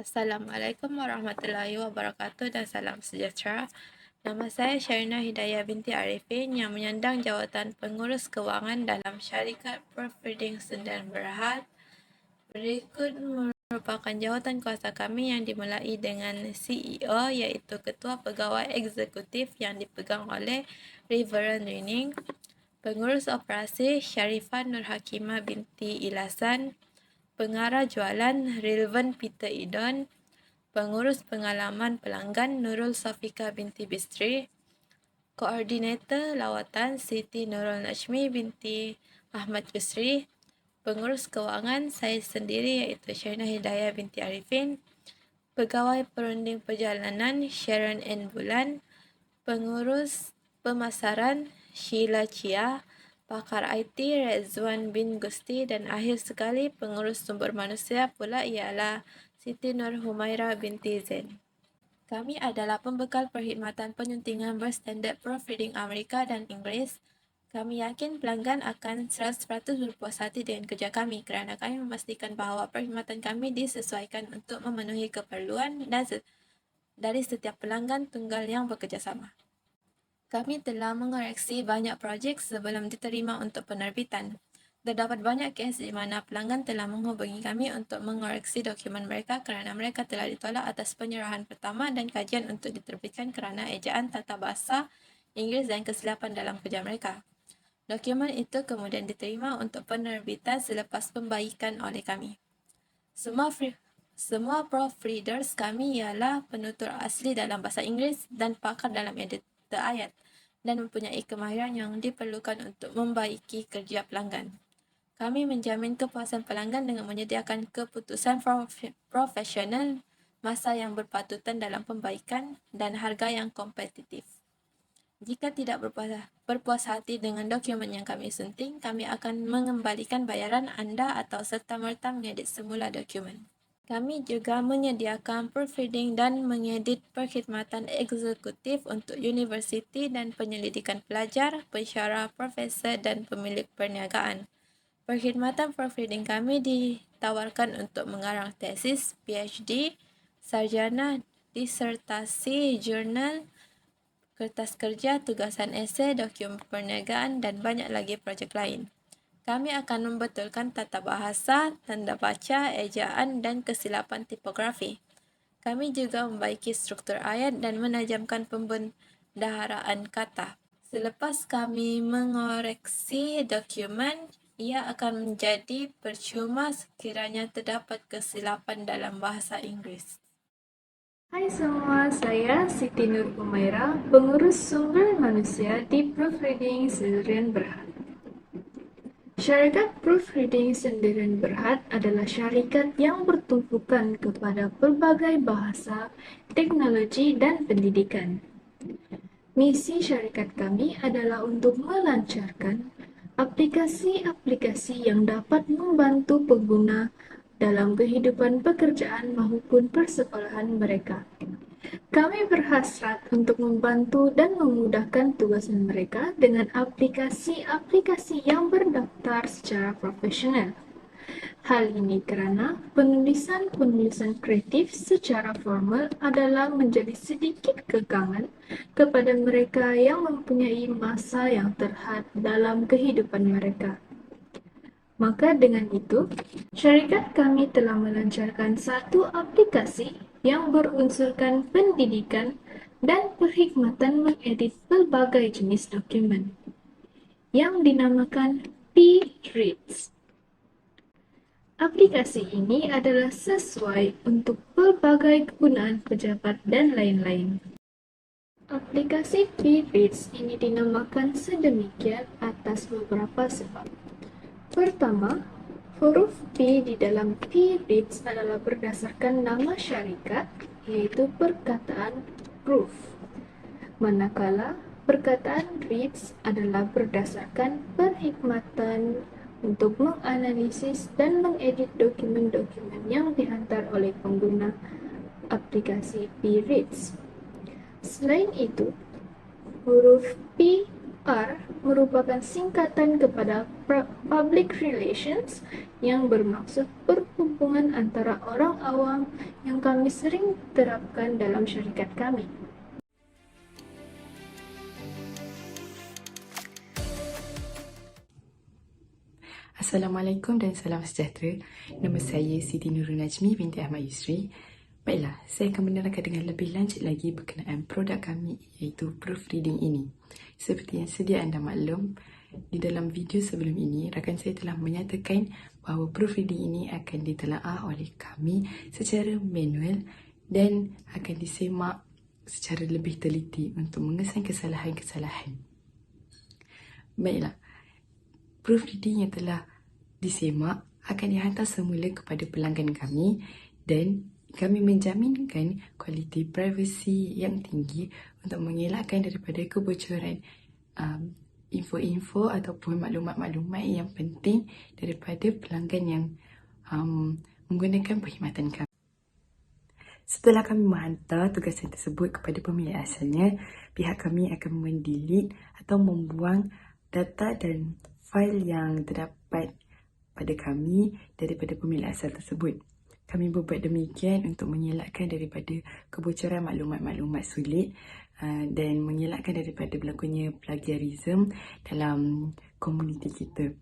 Assalamualaikum warahmatullahi wabarakatuh dan salam sejahtera. Nama saya Syarina Hidayah binti Arifin yang menyandang jawatan Pengurus Kewangan dalam Syarikat Proofreading Sdn Berhad. Berikut merupakan jawatan kuasa kami yang dimulai dengan CEO iaitu Ketua Pegawai Eksekutif yang dipegang oleh Reverend Rining, Pengurus Operasi Sharifah Nur Hakimah binti Ilasan, Pengarah Jualan Rilvan Peter Idon, Pengurus Pengalaman Pelanggan Nurul Safika binti Bistri, Koordinator Lawatan Siti Nurul Najmi binti Ahmad Yusri, Pengurus Kewangan saya sendiri iaitu Syarina Hidayah binti Arifin, Pegawai Perunding Perjalanan Sharon N. Bulan, Pengurus Pemasaran Sheila Chia, Pakar IT Rezwan bin Gusti dan akhir sekali Pengurus Sumber Manusia pula ialah Siti Nur Humaira binti Zain. Kami adalah pembekal perkhidmatan penyuntingan berstandard proofreading Amerika dan Inggeris. Kami yakin pelanggan akan 100% berpuas hati dengan kerja kami kerana kami memastikan bahawa perkhidmatan kami disesuaikan untuk memenuhi keperluan dari setiap pelanggan tunggal yang bekerjasama. Kami telah mengoreksi banyak projek sebelum diterima untuk penerbitan. Terdapat banyak kes di mana pelanggan telah menghubungi kami untuk mengoreksi dokumen mereka kerana mereka telah ditolak atas penyerahan pertama dan kajian untuk diterbitkan kerana ejaan tata bahasa Inggeris dan kesilapan dalam kerja mereka. Dokumen itu kemudian diterima untuk penerbitan selepas pembaikan oleh kami. Semua proofreaders kami ialah penutur asli dalam bahasa Inggeris dan pakar dalam editor ayat dan mempunyai kemahiran yang diperlukan untuk membaiki kerja pelanggan. Kami menjamin kepuasan pelanggan dengan menyediakan keputusan profesional, masa yang berpatutan dalam pembaikan dan harga yang kompetitif. Jika tidak berpuas hati dengan dokumen yang kami sunting, kami akan mengembalikan bayaran anda atau serta-merta mengedit semula dokumen. Kami juga menyediakan proofreading dan mengedit perkhidmatan eksekutif untuk universiti dan penyelidikan pelajar, pensyarah, profesor dan pemilik perniagaan. Perkhidmatan proofreading kami ditawarkan untuk mengarang tesis, PhD, sarjana, disertasi, jurnal, kertas kerja, tugasan esei, dokumen perniagaan dan banyak lagi projek lain. Kami akan membetulkan tata bahasa, tanda baca, ejaan dan kesilapan tipografi. Kami juga membaiki struktur ayat dan menajamkan pembendaharaan kata. Selepas kami mengoreksi dokumen, ia akan menjadi percuma sekiranya terdapat kesilapan dalam bahasa Inggeris. Hai semua, saya Siti Nur Humaira, Pengurus Sumber Manusia di Proofreading Sdn Berhad. Syarikat Proofreading Sdn Berhad adalah syarikat yang bertumpukan kepada pelbagai bahasa, teknologi dan pendidikan. Misi syarikat kami adalah untuk melancarkan aplikasi-aplikasi yang dapat membantu pengguna dalam kehidupan pekerjaan maupun persekolahan mereka. Kami berhasrat untuk membantu dan memudahkan tugasan mereka dengan aplikasi-aplikasi yang berdaftar secara profesional. Hal ini kerana penulisan kreatif secara formal adalah menjadi sedikit kekangan kepada mereka yang mempunyai masa yang terhad dalam kehidupan mereka. Maka dengan itu, syarikat kami telah melancarkan satu aplikasi yang berunsurkan pendidikan dan perkhidmatan mengedit pelbagai jenis dokumen yang dinamakan P-Reads. Aplikasi ini adalah sesuai untuk pelbagai kegunaan pejabat dan lain-lain. Aplikasi P-Reads ini dinamakan sedemikian atas beberapa sebab. Pertama, huruf P di dalam P-Reads adalah berdasarkan nama syarikat, iaitu perkataan proof. Manakala perkataan reads adalah berdasarkan perkhidmatan untuk menganalisis dan mengedit dokumen-dokumen yang dihantar oleh pengguna aplikasi P-Reads. Selain itu, huruf P PR merupakan singkatan kepada Public Relations yang bermaksud perhubungan antara orang awam yang kami sering terapkan dalam syarikat kami. Assalamualaikum dan salam sejahtera. Nama saya Siti Nurul Najmi binti Ahmad Yusri. Baiklah, saya akan menerangkan dengan lebih lanjut lagi berkenaan produk kami iaitu proofreading ini. Seperti yang sedia anda maklum, di dalam video sebelum ini, rakan saya telah menyatakan bahawa proofreading ini akan ditelaah oleh kami secara manual dan akan disemak secara lebih teliti untuk mengesan kesalahan-kesalahan. Baiklah, proofreading yang telah disemak akan dihantar semula kepada pelanggan kami dan kami menjaminkan kualiti privasi yang tinggi untuk mengelakkan daripada kebocoran info-info ataupun maklumat-maklumat yang penting daripada pelanggan yang menggunakan perkhidmatan kami. Setelah kami menghantar tugasan tersebut kepada pemilik asalnya, pihak kami akan mendelete atau membuang data dan fail yang terdapat pada kami daripada pemilik asal tersebut. Kami berbuat demikian untuk mengelakkan daripada kebocoran maklumat-maklumat sulit dan mengelakkan daripada berlakunya plagiarism dalam komuniti kita.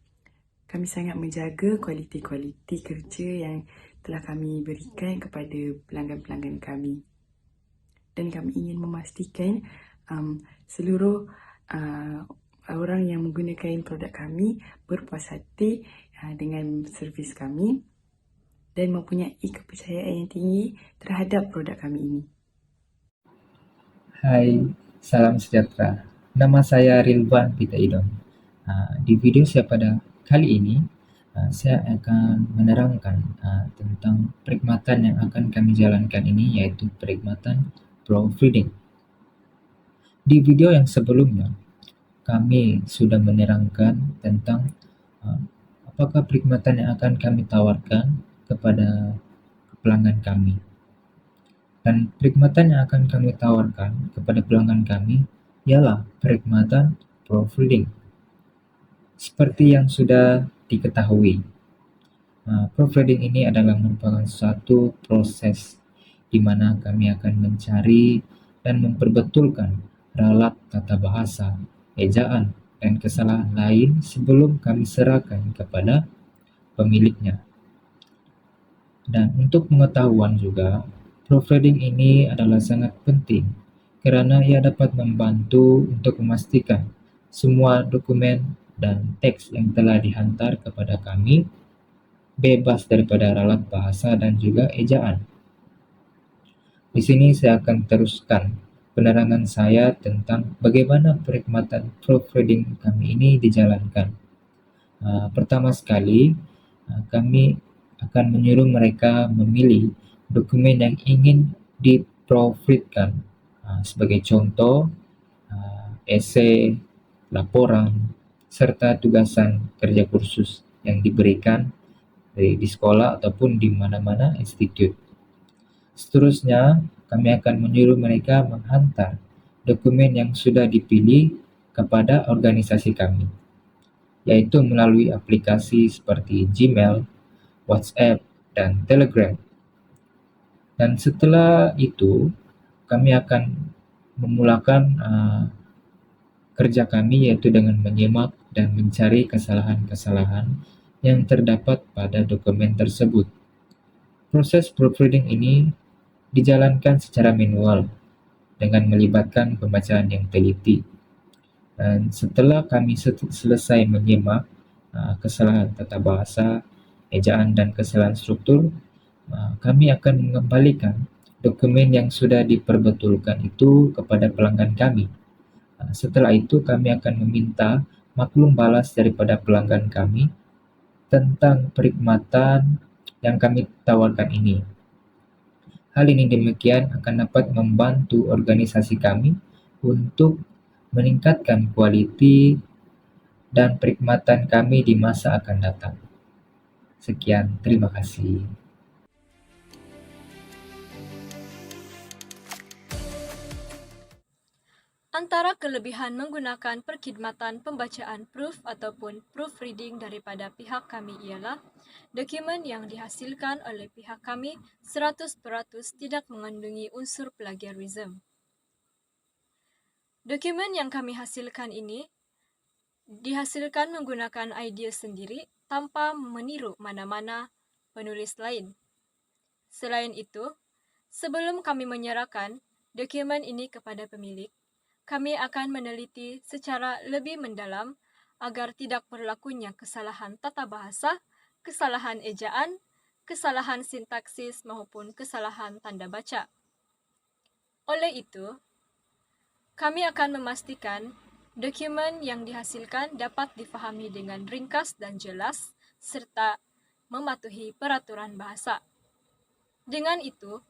Kami sangat menjaga kualiti-kualiti kerja yang telah kami berikan kepada pelanggan-pelanggan kami. Dan kami ingin memastikan seluruh orang yang menggunakan produk kami berpuas hati dengan servis kami dan mempunyai kepercayaan yang tinggi terhadap produk kami ini. Hai, salam sejahtera. Nama saya Rilvan Pitaidon. Di video saya pada kali ini, saya akan menerangkan tentang perkhidmatan yang akan kami jalankan ini, yaitu perkhidmatan proofreading. Di video yang sebelumnya, kami sudah menerangkan tentang apakah perkhidmatan yang akan kami tawarkan kepada pelanggan kami. Dan perkhidmatan yang akan kami tawarkan kepada pelanggan kami ialah perkhidmatan proofreading. Seperti yang sudah diketahui, proofreading ini adalah merupakan suatu proses di mana kami akan mencari dan memperbetulkan ralat tata bahasa, ejaan, dan kesalahan lain sebelum kami serahkan kepada pemiliknya. Dan untuk pengetahuan juga, proofreading ini adalah sangat penting kerana ia dapat membantu untuk memastikan semua dokumen dan teks yang telah dihantar kepada kami bebas daripada ralat bahasa dan juga ejaan. Di sini saya akan teruskan penerangan saya tentang bagaimana perkhidmatan proofreading kami ini dijalankan. Pertama sekali, kami akan menyuruh mereka memilih dokumen yang ingin diproofreadkan. Sebagai contoh, esei, laporan, serta tugasan kerja kursus yang diberikan di sekolah ataupun di mana-mana institut. Seterusnya, kami akan menyuruh mereka menghantar dokumen yang sudah dipilih kepada organisasi kami, yaitu melalui aplikasi seperti Gmail, WhatsApp, dan Telegram. Dan setelah itu, kami akan memulakan kerja kami, yaitu dengan menyimak dan mencari kesalahan-kesalahan yang terdapat pada dokumen tersebut. Proses proofreading ini dijalankan secara manual dengan melibatkan pembacaan yang teliti. Dan setelah kami selesai menyimak kesalahan tata bahasa, ejaan, dan kesalahan struktur, kami akan mengembalikan dokumen yang sudah diperbetulkan itu kepada pelanggan kami. Setelah itu, kami akan meminta maklum balas daripada pelanggan kami tentang perkhidmatan yang kami tawarkan ini. Hal ini demikian akan dapat membantu organisasi kami untuk meningkatkan kualiti dan perkhidmatan kami di masa akan datang. Sekian, terima kasih. antara kelebihan menggunakan perkhidmatan pembacaan proof ataupun proofreading daripada pihak kami ialah dokumen yang dihasilkan oleh pihak kami 100% tidak mengandungi unsur plagiarism. Dokumen yang kami hasilkan ini dihasilkan menggunakan idea sendiri tanpa meniru mana-mana penulis lain. Selain itu, sebelum kami menyerahkan dokumen ini kepada pemilik, kami akan meneliti secara lebih mendalam agar tidak berlakunya kesalahan tata bahasa, kesalahan ejaan, kesalahan sintaksis maupun kesalahan tanda baca. Oleh itu, kami akan memastikan dokumen yang dihasilkan dapat difahami dengan ringkas dan jelas serta mematuhi peraturan bahasa. Dengan itu,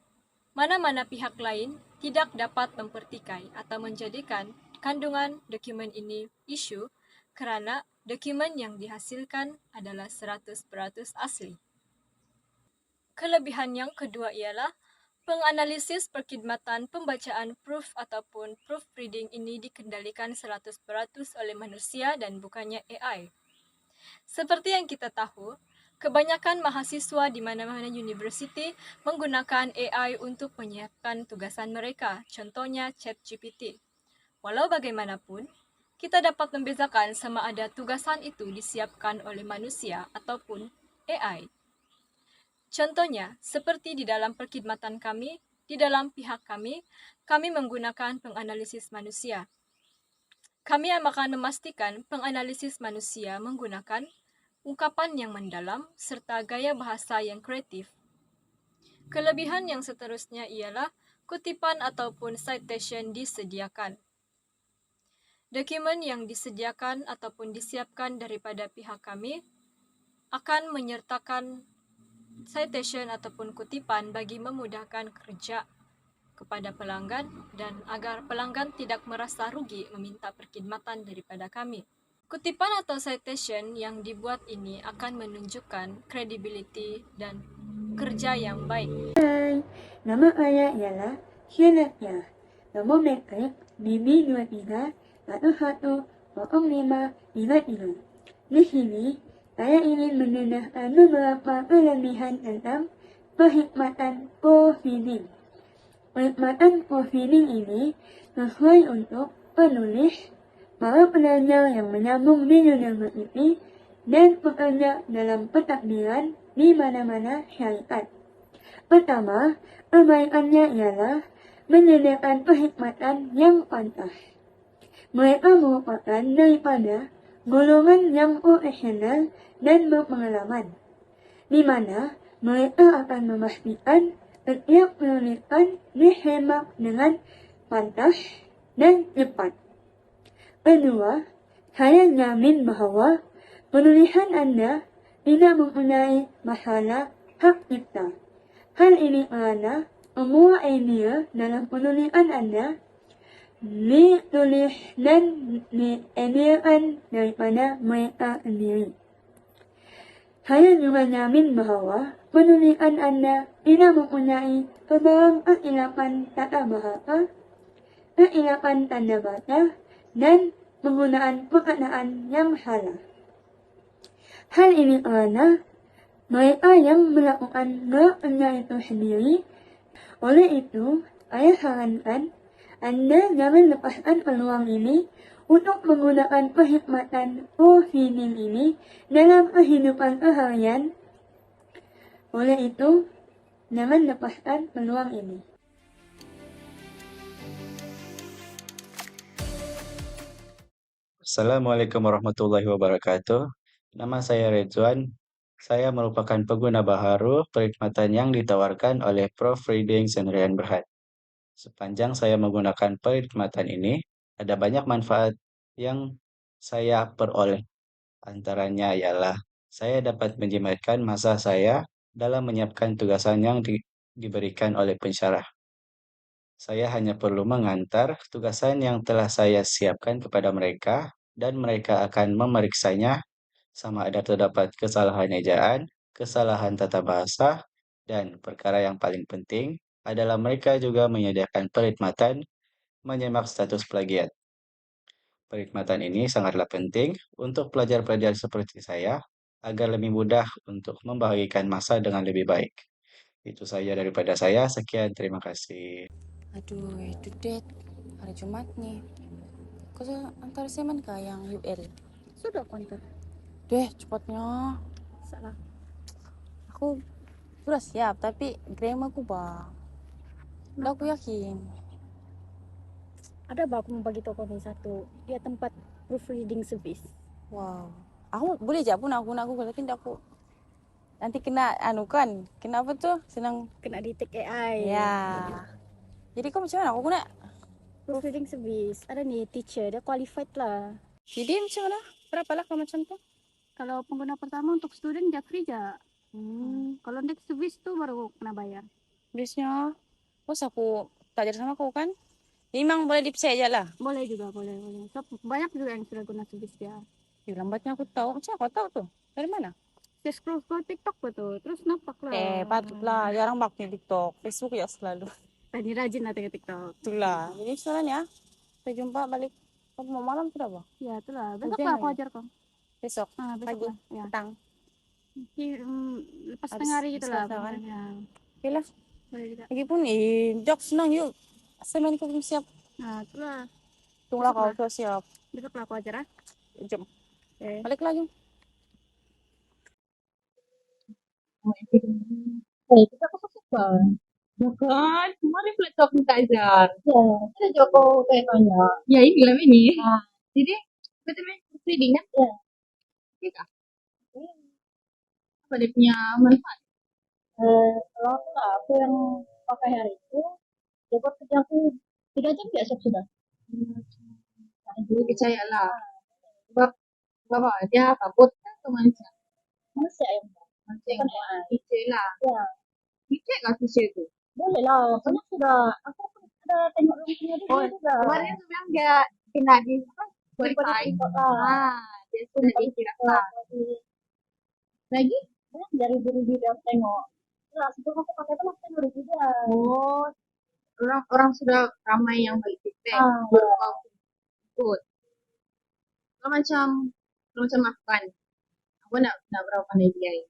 mana-mana pihak lain tidak dapat mempertikai atau menjadikan kandungan dokumen ini isu kerana dokumen yang dihasilkan adalah 100% asli. Kelebihan yang kedua ialah penganalisis perkhidmatan pembacaan proof ataupun proofreading ini dikendalikan 100% oleh manusia dan bukannya AI. Seperti yang kita tahu, kebanyakan mahasiswa di mana-mana universiti menggunakan AI untuk menyiapkan tugasan mereka, contohnya ChatGPT. Walau bagaimanapun, kita dapat membezakan sama ada tugasan itu disiapkan oleh manusia ataupun AI. Contohnya, seperti di dalam perkhidmatan kami, di dalam pihak kami menggunakan penganalisis manusia. Kami akan memastikan penganalisis manusia menggunakan ungkapan yang mendalam serta gaya bahasa yang kreatif. Kelebihan yang seterusnya ialah kutipan ataupun citation disediakan. Dokumen yang disediakan ataupun disiapkan daripada pihak kami akan menyertakan citation ataupun kutipan bagi memudahkan kerja kepada pelanggan dan agar pelanggan tidak merasa rugi meminta perkhidmatan daripada kami. Kutipan atau citation yang dibuat ini akan menunjukkan credibility dan kerja yang baik. Hai, nama ayah ialah Syenatya. Nombor metrik BB23-11-05-53. Di sini, saya ingin menentukan beberapa kelebihan tentang perkhidmatan proofreading. Perkhidmatan proofreading ini sesuai untuk penulis, para pelajar yang menyambung di universiti, dan pekerja dalam pentadbiran di mana-mana syarikat. Pertama, kebaikannya ialah menyediakan perkhidmatan yang pantas. Mereka merupakan daripada golongan yang profesional dan berpengalaman, di mana mereka akan memastikan setiap penulisan dihemat dengan pantas dan cepat. Kedua, saya jamin bahawa penulisan Anda tidak mempunyai masalah hak cipta. Hal ini kerana semua idea dalam penulisan Anda ditulis dan diediakan daripada mereka sendiri. Saya juga jamin bahawa penulisan Anda tidak mempunyai sebarang kesilapan tata bahasa, kesilapan tanda baca, dan penggunaan perkataan yang salah. Hal ini kerana mereka yang melakukan gerak kerja itu sendiri. Oleh itu, saya sarankan Anda jangan lepaskan peluang ini untuk menggunakan perkhidmatan proofreading ini dalam kehidupan seharian. Oleh itu, jangan lepaskan peluang ini. Assalamualaikum warahmatullahi wabarakatuh. Nama saya Redzuan. Saya merupakan pengguna baharu perkhidmatan yang ditawarkan oleh Proofreading Sendirian Berhad. Sepanjang saya menggunakan perkhidmatan ini, ada banyak manfaat yang saya peroleh. Antaranya ialah saya dapat menjimatkan masa saya dalam menyiapkan tugasan yang diberikan oleh pensyarah. Saya hanya perlu mengantar tugasan yang telah saya siapkan kepada mereka dan mereka akan memeriksanya sama ada terdapat kesalahan ejaan, kesalahan tata bahasa, dan perkara yang paling penting adalah mereka juga menyediakan perkhidmatan menyemak status plagiat. Perkhidmatan ini sangatlah penting untuk pelajar-pelajar seperti saya agar lebih mudah untuk membagikan masa dengan lebih baik. Itu saja daripada saya. Sekian, terima kasih. Aduh, itu date hari Jumat nih. Kau antar Semen kah yang UL? Sudah aku antar. Deh, cepatnya. Salah. Aku sudah siap, tapi grammar aku bang. Udah aku yakin. Ada bah aku mau bagi toko nih satu. Dia tempat proofreading service. Wow. Aku boleh aja pun aku tapi aku nanti kena kan. Kenapa tuh? Senang Kena detect AI. ya. Jadi kau macam mana? Aku kena Proofreading service. Ada nih teacher, dia qualified lah. jadi macam mana? Berapa lah kalau macam tuh? Kalau pengguna pertama untuk student dia free aja. Kalau untuk service tuh baru kena bayar. Biasanya, bos aku belajar sama kau kan? Jadi memang boleh dipercaya aja lah. Boleh juga, boleh. So, banyak juga yang sudah guna service dia. Lambatnya aku tahu. Macam aku tahu tuh? Dari mana? Saya scroll TikTok betul, terus nampak lah. Patutlah. Jarang bakti TikTok. Facebook ya selalu. Tadi rajin lah tengok TikTok. Itulah. Jadi sebenarnya, saya jumpa balik. Kamu mau malam sudah apa? Ya, itulah. Besok Hujan lah aku lagi? ajar kau. Besok? Besok Pagi? lah. Ya. Petang? Lepas Habis- tengah hari gitu lah. habis kawan. Ya. Oke lah. Boleh juga. Lagipun jok senang yuk. Semen aku belum siap. Nah, itulah. Tunggulah Besok kau sudah siap. Besok lah aku ajar ah. Jom. Oke. Balik lagi. Kita kok suka. Ya kan, kemarin laptop minta ajar. Ya, kita Joko kayak tanya. Ya ini lah ini. Nah, jadi betul reading kan? Ya. Iya. Apa dia punya manfaat? Kalau aku lah, aku yang pakai hari itu, ya buat kerja aku 3 jam biasa sudah. Nah, jadi percaya lah. Sebab apa? Dia takut kan ke manusia. Manusia yang manusia kan teacher lah. Ya. Teacher nggak teacher itu? Boleh lah, banyak sudah. Aku pun ada tengok rumusnya dia juga. Kemarin tu bilang dia kena di qualify. Dia sudah dikirakan. Lagi? Dari diri dia tengok. Nah, sebelum aku pakai itu masih dulu juga. Oh, orang sudah ramai yang balik feedback. Ikut. Kalau macam aku kan, aku nak berapa pandai dia.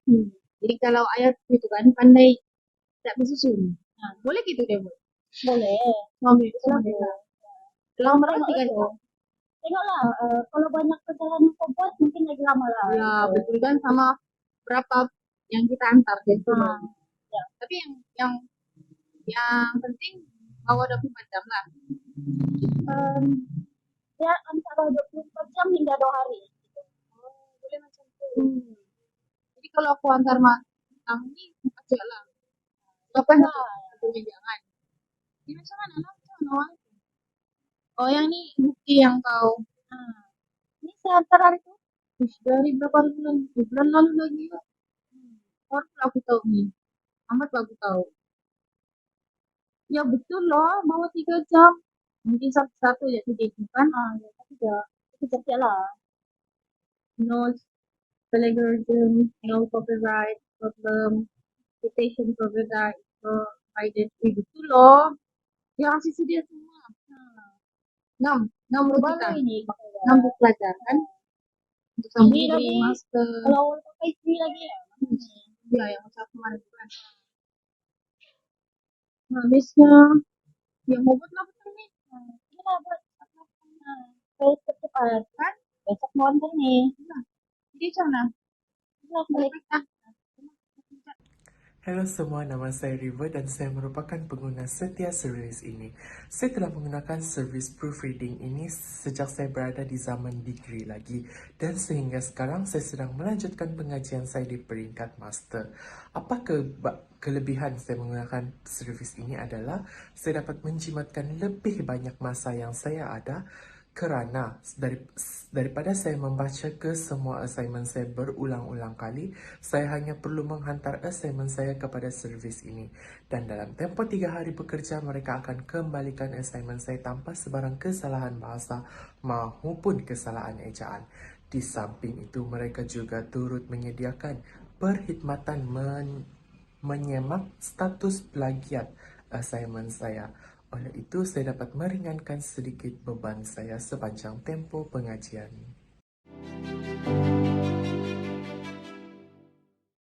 Jadi kalau ayat itu kan pandai tak bersusun. Nah, boleh gitu deh, Bu? Boleh. Mau itu sama dia. Kalau mereka 3 jam. Tengoklah, kalau banyak kesalahan yang kau buat mungkin lagi lama lah. Ya, betul kan sama berapa yang kita antar gitu. Ya. Tapi yang penting bawa 24 jam lah. Ya antara 24 jam hingga 2 hari. Gitu. Boleh macam itu. Jadi kalau aku antar tamu ini aja lah. Apa satunya jangan. Ini macam mana? Oh yang ini bukti yang kau. Ini saya antar hari itu. Dari berapa bulan? Bulan lalu lagi ya. Baru aku tahu nih. Amat aku tahu. Ya betul loh, bawa 3 jam. Mungkin satu ya itu kan? Ya tapi itu kerja lah. No plagiarism, no copyright problem, citation provided. Betul loh. Dia kasih sedia semua. 6 buku kita. 6 buku pelajaran. Untuk sendiri, master. Kalau pakai istri lagi ya? Ya, yang saya kemarin kan. Nah, habisnya yang mau buat apa nih? Ini lah buat apa cepat kan? Besok mau antar nih. Nah, jadi macam mana? Balik. Halo semua, nama saya River dan saya merupakan pengguna setia servis ini. Saya telah menggunakan servis proofreading ini sejak saya berada di zaman degree lagi dan sehingga sekarang saya sedang melanjutkan pengajian saya di peringkat master. Apa kelebihan saya menggunakan servis ini adalah saya dapat menjimatkan lebih banyak masa yang saya ada kerana daripada saya membaca ke semua assignment saya berulang-ulang kali, saya hanya perlu menghantar assignment saya kepada servis ini. Dan dalam tempoh 3 hari bekerja, mereka akan kembalikan assignment saya tanpa sebarang kesalahan bahasa maupun kesalahan ejaan. Di samping itu, mereka juga turut menyediakan perkhidmatan menyemak status plagiat assignment saya. Oleh itu, saya dapat meringankan sedikit beban saya sepanjang tempoh pengajian.